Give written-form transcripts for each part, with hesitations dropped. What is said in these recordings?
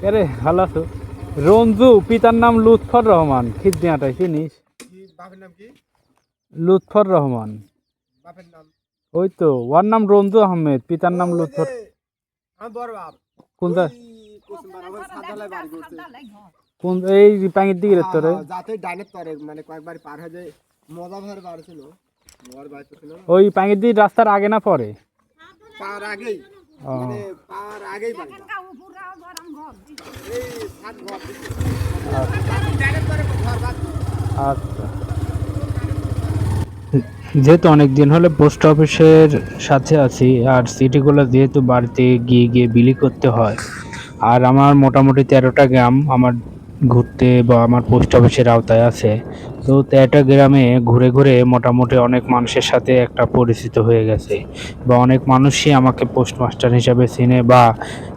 আরে ভালো আছো? রঞ্জু, পিতার নাম লুৎফর রহমান, খিদনিয়াটাই চিনিস? বাপের নাম কি? লুৎফর রহমান। বাপের নাম? ওই তো, ওর নাম রঞ্জু আহমেদ, পিতার নাম ওই যে লুৎফর। আমার বড় বাপ। কোনটা? কুসুমবাড়ি আমার সাদালাই বাড়ি করছে। কোন এই পাঙ্গির দিকে রে তোরে? যাতে ডাইনের তরে মানে কয়েকবার পার হয়ে যায় মজা ভার বাড়ি ছিল। মোর বাড়ি তো ছিল না। ওই পাঙ্গির দিকে রাস্তার আগে না পরে? পার আগেই মানে পার আগেই বাড়ি। এই সাত ঘর দিছে। ডাইনের তরে ঘর বাদ। আচ্ছা। যেহেতু অনেক দিন হলে পোস্ট অফিসের সাথে আছি, আর সিটিগুলো যেহেতু বাড়িতে গিয়ে গিয়ে বিলি করতে হয়, আর আমার মোটামুটি 13টা গ্রাম আমার ঘুরতে বা আমার পোস্ট অফিসের আওতায় আছে। তো 13টা গ্রামে ঘুরে ঘুরে মোটামুটি অনেক মানুষের সাথে একটা পরিচিত হয়ে গেছে, বা অনেক মানুষই আমাকে পোস্টমাস্টার হিসাবে চিনে, বা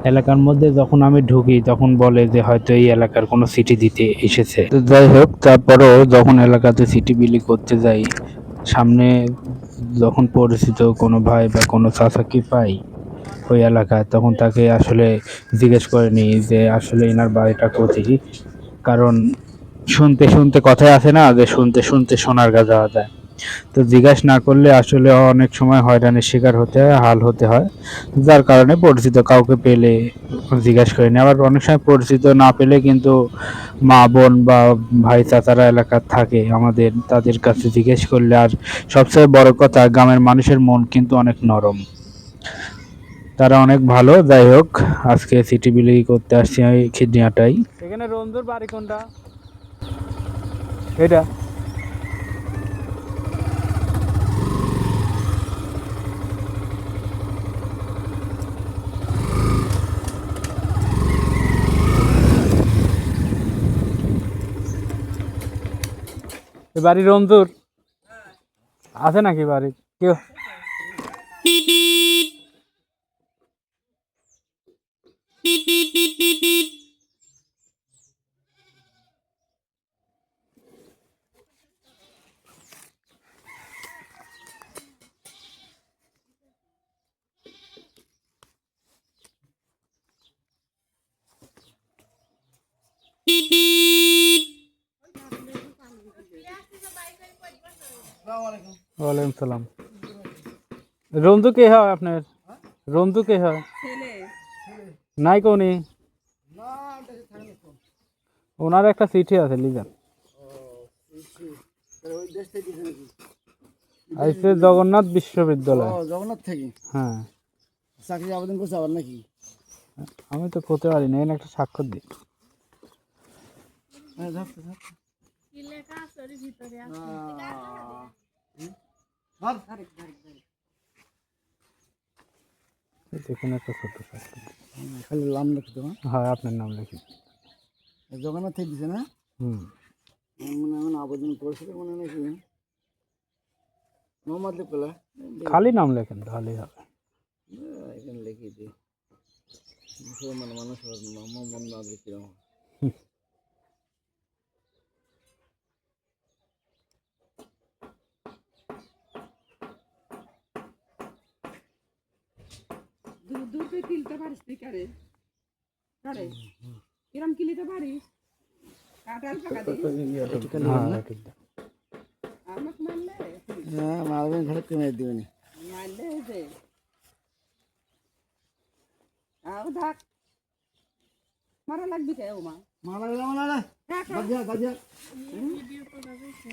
এলাকার মধ্যে যখন আমি ঢুকি তখন বলে যে হয়তো এই এলাকার কোনো সিটি দিতে এসেছে। তো যাই হোক, তারপরেও যখন এলাকাতে সিটি বিলি করতে যাই, সামনে যখন পরিচিত কোনো ভাই বা কোনো চাচাকে পাই ওই এলাকায়, তখন তাকে আসলে জিজ্ঞেস করে নিই যে আসলে এনার বাড়িটা কোথায়। কারণ শুনতে শুনতে কথায় আছে না যে শুনতে শুনতে সোনার গা যাওয়া যায়। তো জিজ্ঞাসা না করলে আসলে অনেক সময় হয়রানির শিকার হতে হয়, হাল হতে হয়। যার কারণে পরিচিত কাউকে পেলে জিজ্ঞাসা করে নিই। আবার অনেক সময় পরিচিত না পেলে কিন্তু মা বোন বা ভাই চাচারা এলাকার থাকে আমাদের, তাদের কাছে জিজ্ঞেস করলে। আর সবচেয়ে বড় কথা, গ্রামের মানুষের মন কিন্তু অনেক নরম, তারা অনেক ভালো। যাই হোক, আজকে সিটি বিলি করতে আসছি আমি খিদনিয়াটাই। এখানে রঞ্জুর বাড়ি কোনটা? এটা বাড়ি রঞ্জুর আছে নাকি বাড়ি কেউ? ওয়ালাইকুম সালাম। রঞ্জু কে হয় আপনার? রঞ্জু কে হয়? নাই কোনি ওনার একটা চিঠি আছে লিজান। ওই দেশ থেকে দিছে নাকি? আইসে জগন্নাথ বিশ্ববিদ্যালয়। জগন্নাথ থেকে হ্যাঁ, চাকরি আবেদন করছে আবার নাকি? আমি তো করতে পারি না, এখানে একটা স্বাক্ষর দিই। হ্যাঁ ধর এখানে একটা ছোট স্বাক্ষর দিই। খালি নাম লিখতে হ্যাঁ, আপনার নাম লিখি। জগন্নাথ থেকে দিছে না? হুম, মনে হয় আবেদন করেছিল মনে নাকি মোহাম্মদ লিখলা খালি নাম লেখেন তাহলেই হবে। এখানে লিখে দিই মুসলমান মানুষ মোহাম্মদ না লিখলাম। দূর দূর তুই কিনতে পারিস তুই কারে কারে কিরম কিনতে পারিস কাটাল টাকা দিস আমাকে মারলে হ্যাঁ মারবেন ঘরে কমে দিবেন মারলে যে আও থাক মারা লাগবি কে ও মা মারা মারা গাজিয়া গাজিয়া ভিডিও করা যাচ্ছে